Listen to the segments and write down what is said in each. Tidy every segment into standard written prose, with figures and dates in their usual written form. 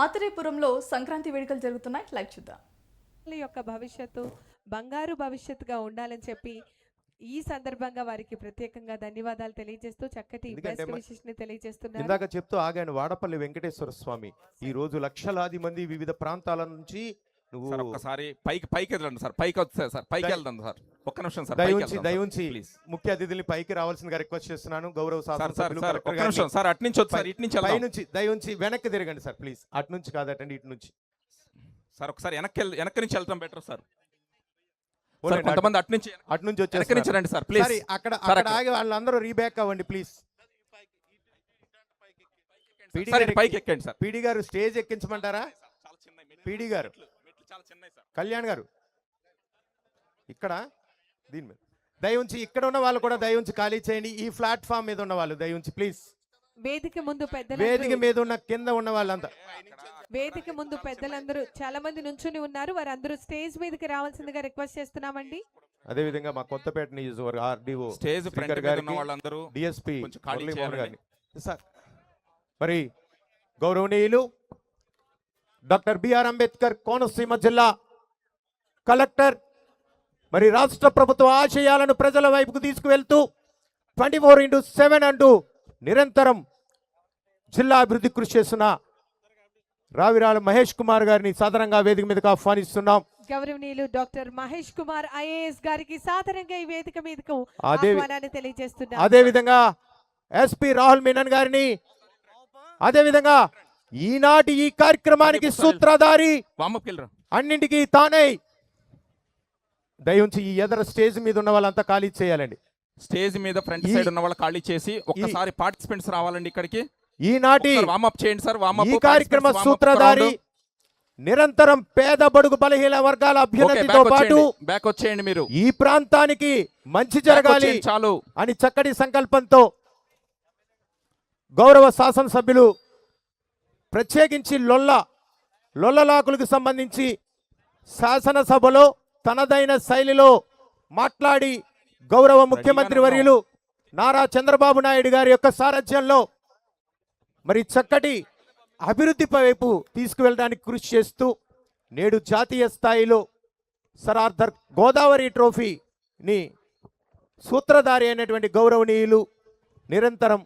ఆత్రేయపురంలో సంక్రాంతి వేడుకలు జరుగుతున్నాయి. లైవ్ చూద్దాం. యొక్క భవిష్యత్తు బంగారు భవిష్యత్తుగా ఉండాలని చెప్పి ఈ సందర్భంగా వారికి ప్రత్యేకంగా ధన్యవాదాలు తెలియజేస్తూ చక్కటి బెస్ట్ విషెస్ ని తెలియజేస్తున్నారు. ఇందాక చెప్తూ ఆగాను వాడపల్లి వెంకటేశ్వర స్వామి ఈ రోజు లక్షలాది మంది వివిధ ప్రాంతాల నుంచి సార్ ఒక్కసారి పైకి వెళ్ళండి సార్, పైకి వస్తే సార్, పైకి వెళ్దాం సార్, ఒక్క నిమిషం సార్, దయవుంచి ముఖ్య అతిథుల్ని పైకి రావాల్సిందిగా రిక్వెస్ట్ చేస్తున్నాను. గౌరవ సార్ అటు నుంచి వచ్చి ఇటు నుంచి పైనుంచి దయవుంచి వెనక్కి తిరగండి సార్ ప్లీజ్. అటు నుంచి కాదటండి, ఇటు నుంచి సార్. ఒకసారి వెనక్కి నుంచి వెళ్తాం బెటర్ సార్. కొంతమంది అటు నుంచి వచ్చేసి సార్ ప్లీజ్. అక్కడ ఆగి వాళ్ళందరూ రీబ్యాక్ అవ్వండి ప్లీజ్. పైకి ఎక్కండి సార్. పీడి గారు స్టేజ్ ఎక్కించమంటారా? పీడి గారు, కళ్యాణ్ గారు ఇక్కడ దీని మీద దయవుంచి, ఇక్కడ ఉన్న వాళ్ళు కూడా దయవుంచి ఖాళీ చేయండి. ఈ ప్లాట్ఫామ్ మీద ఉన్న వాళ్ళు దయవుంచి ప్లీజ్. వేదిక ముందు వేదిక మీద ఉన్న కింద ఉన్న వాళ్ళంతా, వేదిక ముందు పెద్దలందరూ చాలా మంది నుంచుని ఉన్నారు. వారందరూ స్టేజ్ మీదకి రావాల్సిందిగా రిక్వెస్ట్ చేస్తున్నామండి. అదే విధంగా మా కొత్తపేట నియోజకవర్గ ఆర్డీఓ స్టేజ్ వాళ్ళందరూ డిఎస్పీ గారిని సార్, మరి గౌరవనీయులు డాక్టర్ బిఆర్ అంబేద్కర్ కోనసీమ జిల్లా కలెక్టర్ మరి రాష్ట్ర ప్రభుత్వ ఆశయాలను ప్రజల వైపుకు తీసుకువెళ్తూ 24/7 అంటూ నిరంతరం జిల్లా అభివృద్ధి కృషి చేస్తున్న రావిరాల మహేష్ కుమార్ గారిని సాధారణంగా వేదిక మీదకి ఆహ్వానిస్తున్నాం. గౌరవనీయులు డాక్టర్ మహేష్ కుమార్ ఐఏఎస్ గారికి సాధారణంగా ఈ వేదిక మీదకు ఆహ్వానాన్ని తెలియజేస్తున్నాం. అదే విధంగా ఎస్పీ రాహుల్ మీనన్ గారిని, అదే విధంగా ఈనాటి ఈ కార్యక్రమానికి సూత్రధారి అన్నింటికి తానే దయవుంచి ఈ ఎదర స్టేజ్ మీద ఉన్న వాళ్ళంతా ఖాళీ చేయాలండి. స్టేజ్ మీద ఫ్రంట్ సైడ్ ఉన్న వాళ్ళు ఖాళీ చేసి ఒక్కసారి పార్టిసిపెంట్స్ రావాలండి ఇక్కడికి. ఈనాటి వామప్ చేయండి సార్. ఈ కార్యక్రమ సూత్రధారి నిరంతరం పేద బడుగు బలహీన వర్గాల అభ్యున్నతితో పాటు బ్యాక్ వచ్చేయండి మీరు. ఈ ప్రాంతానికి మంచి జరగాలి చాలు అని చక్కటి సంకల్పంతో గౌరవ శాసనసభ్యులు ప్రత్యేకించి లొల్లలాకులకు సంబంధించి శాసనసభలో తనదైన శైలిలో మాట్లాడి గౌరవ ముఖ్యమంత్రి వర్యులు నారా చంద్రబాబు నాయుడు గారి యొక్క సారథ్యంలో మరి చక్కటి అభివృద్ధి వైపు తీసుకువెళ్ళడానికి కృషి చేస్తూ నేడు జాతీయ స్థాయిలో సర్ ఆర్థర్ గోదావరి ట్రోఫీని సూత్రధారి అయినటువంటి గౌరవనీయులు నిరంతరం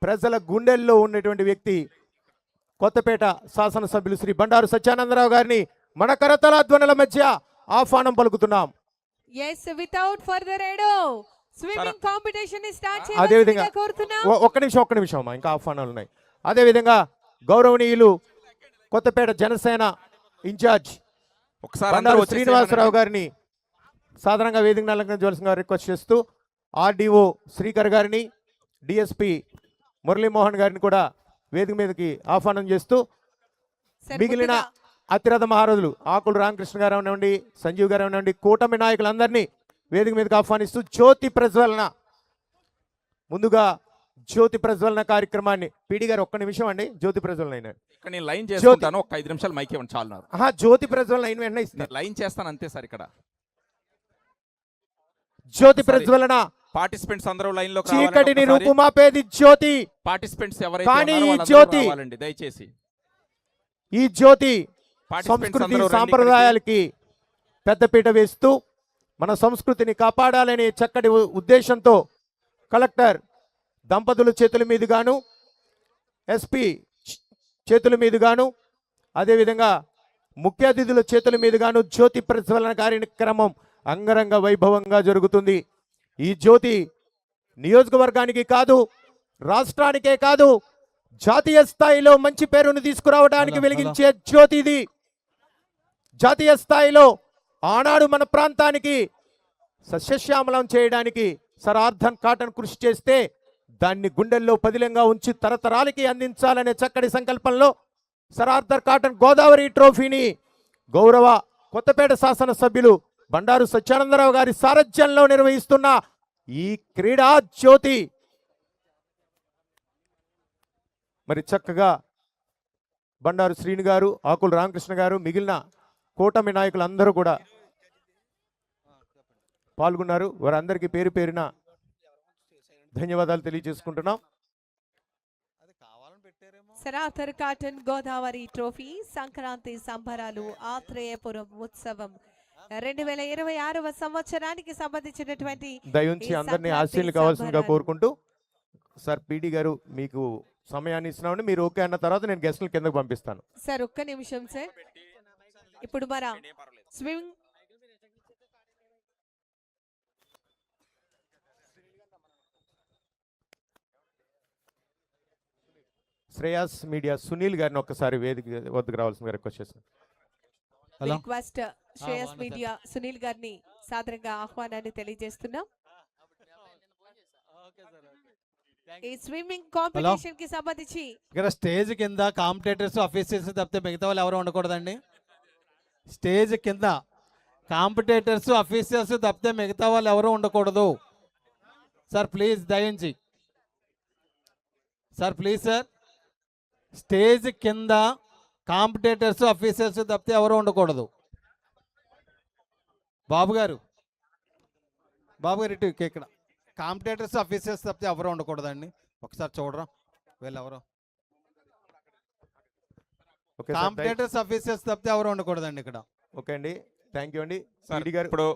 ప్రజల గుండెల్లో ఉన్నటువంటి వ్యక్తి కొత్తపేట శాసనసభ్యులు శ్రీ బండారు సత్యానందరావు గారిని మన కరతల ధ్వనుల మధ్య ఆహ్వానం పలుకుతున్నాం. అదేవిధంగా ఒక్క నిమిషం ఇంకా ఆహ్వానాలు ఉన్నాయి. అదేవిధంగా గౌరవనీయులు కొత్తపేట జనసేన ఇన్ఛార్జ్ బండారు శ్రీనివాసరావు గారిని సాధారణంగా వేదిక అలంకరించవలసిందిగా రిక్వెస్ట్ చేస్తూ ఆర్డీఓ శ్రీకర్ గారిని, డిఎస్పీ మురళీమోహన్ గారిని కూడా వేదిక మీదకి ఆహ్వానం చేస్తూ మిగిలిన అతిరథ మహారథులు ఆకుల రామకృష్ణ గారు ఉండండి, సంజీవ్ గారు ఉండండి, కూటమి నాయకులందరినీ వేదిక మీదకి ఆహ్వానిస్తూ జ్యోతి ప్రజ్వలన, ముందుగా జ్యోతి ప్రజ్వలన కార్యక్రమాన్ని పీడి గారు ఒక్క నిమిషం అండి. జ్యోతి ప్రజ్వలన అయిన లైన్ చేస్తాను, ఒక 5 నిమిషాలు మైక్ ఇవ్వండి చాలు. జ్యోతి ప్రజ్వలన అయిన వెంటనే ఇస్తాను, లైన్ చేస్తాను అంతే సార్. ఇక్కడ జ్యోతి ప్రజ్వలన పార్టిసిపెంట్స్ అందరూ లైన్ లో చీకటిని రూపుమాపేది జ్యోతి. పార్టిసిపెంట్స్ కానీ జ్యోతి, దయచేసి ఈ జ్యోతి సంస్కృతి సాంప్రదాయాలకి పెద్దపీట వేస్తూ మన సంస్కృతిని కాపాడాలనే చక్కటి ఉద్దేశంతో కలెక్టర్ దంపతుల చేతుల మీదుగాను, ఎస్పీ చేతుల మీదుగాను, అదేవిధంగా ముఖ్య అతిథుల చేతుల మీదుగాను జ్యోతి ప్రజ్వలన కార్యక్రమం అంగరంగ వైభవంగా జరుగుతుంది. ఈ జ్యోతి నియోజకవర్గానికి కాదు, రాష్ట్రానికే కాదు, జాతీయ స్థాయిలో మంచి పేరును తీసుకురావడానికి వెలిగించే జ్యోతి ఇది. జాతీయ స్థాయిలో ఆనాడు మన ప్రాంతానికి సస్యశ్యామలం చేయడానికి సర్ ఆర్థర్ కాటన్ కృషి చేస్తే దాన్ని గుండెల్లో పదిలంగా ఉంచి తరతరాలకి అందించాలనే చక్కటి సంకల్పంలో సర్ ఆర్థర్ కాటన్ గోదావరి ట్రోఫీని గౌరవ కొత్తపేట శాసనసభ్యులు బండారు సత్యానందరావు గారి సారథ్యంలో నిర్వహిస్తున్న ఈ క్రీడా జ్యోతి మరి చక్కగా బండారు శ్రీని గారు, ఆకుల రామకృష్ణ గారు, మిగిలిన కూటమి నాయకులందరూ కూడా పాల్గొన్నారు. వారందరికీ పేరు పేరున ధన్యవాదాలు తెలియజేసుకుంటున్నాం. Sir Arthur Cotton Godavari trophy Sankranti సంబరాలు ఆత్రేయపురం ఉత్సవం 2026వ సంవత్సరానికి సంబంధించినటువంటి దయించి ఈ అందరినీ సంక్రాంతి ఆశీస్సులు కావాల్సిందిగా సంబరాలు. కోరుకుంటూ సార్ పీడి గారు మీకు సమయాన్ని ఇస్తున్నామని మీరు ఓకే అన్న తర్వాత నేను గెస్టులు కిందకు పంపిస్తాను. సార్ ఒక్క నిమిషం సార్. ఇప్పుడు మన స్విమ్మింగ్ శ్రేయాస్ మీడియా సునీల్ గారిని ఒక్కసారి వేదిక వద్దకు రావాల్సిందిగా రిక్వెస్ట్ చేస్తాను. రిక్వెస్ట్ శ్రేయస్ మీడియా సునీల్ గారిని సాదరంగా ఆహ్వానాన్ని తెలియజేస్తున్నాం. ఈ స్విమ్మింగ్ కాంపిటీషన్ కి సంబంధించి ఇక్కడ స్టేజ్ కింద కాంపిటేటర్స్ అఫీషియల్స్ తప్పితే మిగతా వాళ్ళు ఎవరు ఉండకూడదండి. స్టేజ్ కింద కాంపిటేటర్స్ అఫీషియల్స్ తప్పితే మిగతా వాళ్ళు ఎవరు ఉండకూడదు. సార్ ప్లీజ్ దయించి సార్ ప్లీజ్ సార్ స్టేజ్ కింద కాంపిటేటర్స్ అఫీషియల్స్ తప్పితే ఎవరు ఉండకూడదు. బాబు గారు ఇటు ఇక్కడ కాంపిటేటర్స్ అఫీషియల్స్ తప్పితే ఎవరు ఉండకూడదండి. ఒకసారి చూడరా వీళ్ళెవరు ఓకే సార్, కాంపిటేటర్స్ అఫీషియల్స్ తప్పితే ఎవరు ఉండకూడదండి ఇక్కడ. ఓకే అండి, థ్యాంక్ యూ అండి. సార్ పీడి గారు ఇప్పుడు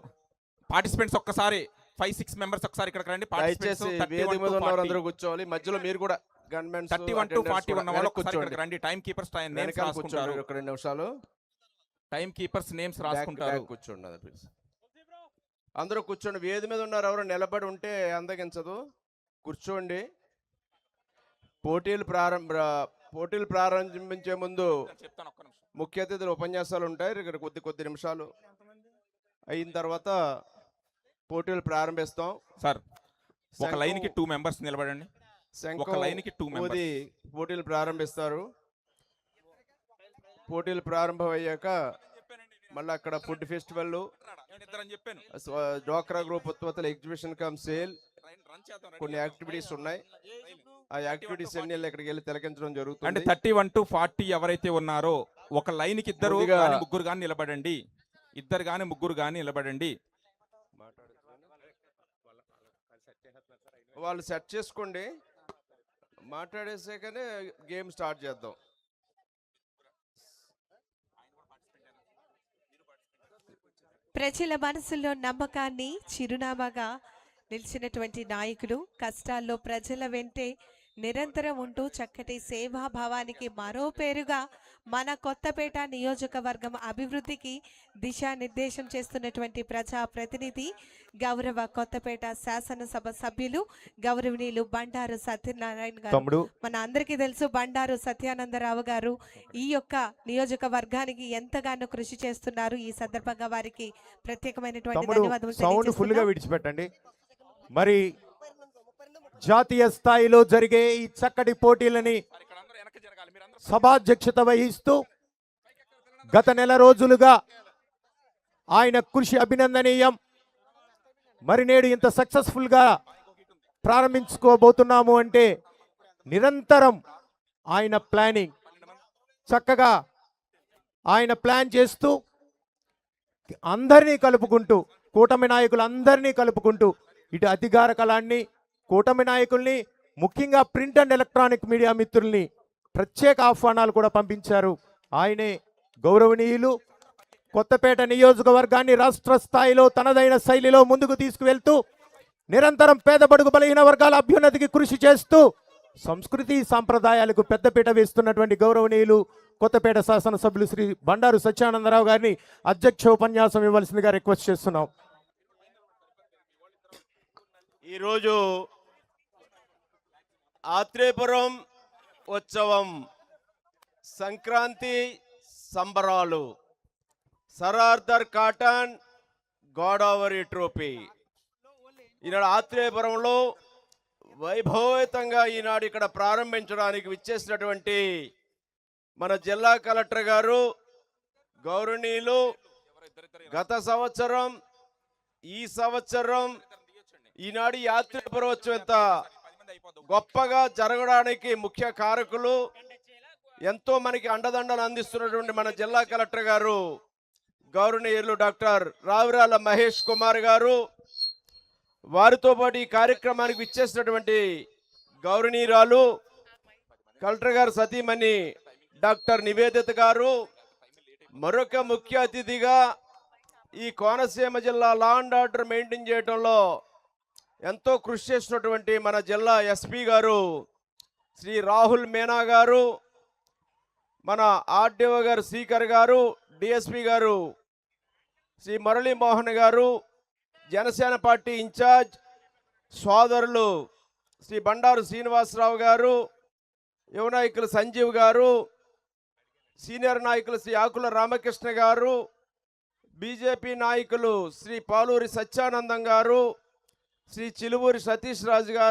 పార్టిసిపెంట్స్ ఒక్కసారి 5-6 మెంబర్స్ ఒకసారి ఇక్కడికి రండి. దయచేసి వేదిక మీద ఉన్నవారు అందరూ కూర్చోవాలి. మధ్యలో మీరు కూడా గన్మెన్ 31 to 40 ఉన్న వాళ్ళు ఒకసారి ఇక్కడికి రండి. టైం కీపర్స్ నేమ్స్ రాసుకుంటారు. ఒక 2 నిమిషాలు టైం కీపర్స్ నేమ్స్ బ్యాక్ రాసుకుంటారు. కూర్చోండి ప్లీజ్. అందరూ కూర్చోండి. వేది మీద ఉన్నారు, ఎవరు నిలబడి ఉంటే అందగించదు. కూర్చోండి. పోటీలు ప్రారంభించే ముందు చెప్తాను ఒక్క నిమిషం. ముఖ్య అతిథులు ఉపన్యాసాలు ఉంటాయి. ఇక్కడ కొద్ది నిమిషాలు అయిన తర్వాత పోటీలు ప్రారంభిస్తాం. సార్ ఒక లైన్ కి 2 మెంబర్స్ నిలబడండి. ఒక లైన్ కి 2 మెంబర్స్. పోటీలు ప్రారంభిస్తారు. పోటీలు ప్రారంభం అయ్యాక మళ్ళీ అక్కడ ఫుడ్ ఫెస్టివల్, డ్వాక్రా గ్రూప్ ఉత్పత్తుల ఎగ్జిబిషన్ కమ్ సేల్, కొన్ని యాక్టివిటీస్ ఉన్నాయి. ఆ యాక్టివిటీస్ అన్ని ఇక్కడికి వెళ్ళి తిలకించడం అంటే జరుగుతుంది. 31 to 40 ఎవరైతే ఉన్నారో ఒక లైన్ కి ఇద్దరు ముందుగా- గాని ముగ్గురు గాని నిలబడండి. ఇద్దరు గాని ముగ్గురు గాని నిలబడండి. వాళ్ళు సెట్ చేసుకోండి. మాట్లాడేసాకనే గేమ్ స్టార్ట్ చేద్దాం. ప్రజల మనసుల్లో నమ్మకాన్ని చిరునామాగా నిలిచినటువంటి నాయకుడు, కష్టాల్లో ప్రజల వెంటే నిరంతరం ఉంటూ చక్కటి సేవాభావానికి మరో పేరుగా మన కొత్తపేట నియోజకవర్గం అభివృద్ధికి దిశానిర్దేశం చేస్తున్నటువంటి ప్రజా ప్రతినిధి, గౌరవ కొత్తపేట శాసనసభ సభ్యులు గౌరవనీయులు బండారు సత్యనారాయణ గారు. తమ్ముడు మన అందరికీ తెలుసు బండారు సత్యానందరావు గారు ఈ యొక్క నియోజకవర్గానికి ఎంతగానో కృషి చేస్తున్నారు. ఈ సందర్భంగా వారికి ప్రత్యేకమైనటువంటి తమ్ముడు ధన్యవాదాలు సౌండ్ ఫుల్ గా తెలియజేస్తున్నాం. విడిచిపెట్టండి. మరి జాతీయ స్థాయిలో జరిగే ఈ చక్కటి పోటీలని ఇక్కడ అందరూ వెనక్కి జరగాలి. మీరు అందరూ సభాధ్యక్షత వహిస్తూ గత నెల రోజులుగా ఆయన కృషి అభినందనీయం. మరి నేడు ఇంత సక్సెస్ఫుల్ గా ప్రారంభించుకోబోతున్నాము అంటే నిరంతరం ఆయన ప్లానింగ్ చక్కగా ఆయన ప్లాన్ చేస్తూ అందరినీ కలుపుకుంటూ, కూటమి నాయకులందరినీ కలుపుకుంటూ, ఇటు అధికార కళాన్ని, కూటమి నాయకుల్ని, ముఖ్యంగా ప్రింట్ అండ్ ఎలక్ట్రానిక్ మీడియా మిత్రుల్ని ప్రత్యేక ఆహ్వానాలు కూడా పంపించారు. ఆయనే గౌరవనీయులు కొత్తపేట నియోజకవర్గాన్ని రాష్ట్ర స్థాయిలో తనదైన శైలిలో ముందుకు తీసుకువెళ్తూ నిరంతరం పేద బడుగు బలహీన వర్గాల అభ్యున్నతికి కృషి చేస్తూ సంస్కృతి సాంప్రదాయాలకు పెద్దపీట వేస్తున్నటువంటి గౌరవనీయులు కొత్తపేట శాసనసభ్యులు శ్రీ బండారు సత్యానందరావు గారిని అధ్యక్ష ఉపన్యాసం ఇవ్వాల్సిందిగా రిక్వెస్ట్ చేస్తున్నాం. ఈరోజు ఆత్రేయపురం ఉత్సవం, సంక్రాంతి సంబరాలు, sir Arthur Cotton Godavari trophy ఈనాడు ఆత్రేయపురంలో వైభవయుతంగా ఈనాడు ఇక్కడ ప్రారంభించడానికి విచ్చేసినటువంటి మన జిల్లా కలెక్టర్ గారు, గౌరవనీయులు, గత సంవత్సరం ఈ సంవత్సరం ఈనాడు ఈ ఆత్రేయపురం ఉత్సవం ఎంత గొప్పగా జరగడానికి ముఖ్య కారకులు, ఎంతో మనకి అండదండలు అందిస్తున్నటువంటి మన జిల్లా కలెక్టర్ గారు గౌరవనీయులు డాక్టర్ రావిరాల మహేష్ కుమార్ గారు, వారితో పాటు ఈ కార్యక్రమానికి విచ్చేసినటువంటి గౌరవనీయురాలు కలెక్టర్ గారు సతీమణి డాక్టర్ నివేదిత గారు, మరొక ముఖ్య అతిథిగా ఈ కోనసీమ జిల్లా లా అండ్ ఆర్డర్ మెయింటైన్ చేయడంలో ఎంతో కృషి చేసినటువంటి మన జిల్లా ఎస్పీ గారు శ్రీ రాహుల్ మీనా గారు, మన ఆర్డీఓ గారు శ్రీకర్ గారు, డిఎస్పి గారు శ్రీ మురళీమోహన్ గారు, జనసేన పార్టీ ఇన్ఛార్జ్ సోదరులు శ్రీ బండారు శ్రీనివాసరావు గారు, యువ నాయకులు సంజీవ్ గారు, సీనియర్ నాయకులు శ్రీ ఆకుల రామకృష్ణ గారు, బీజేపీ నాయకులు శ్రీ పాలూరి సత్యానందం గారు, శ్రీ చిలువూరి సతీష్ రాజు గారు,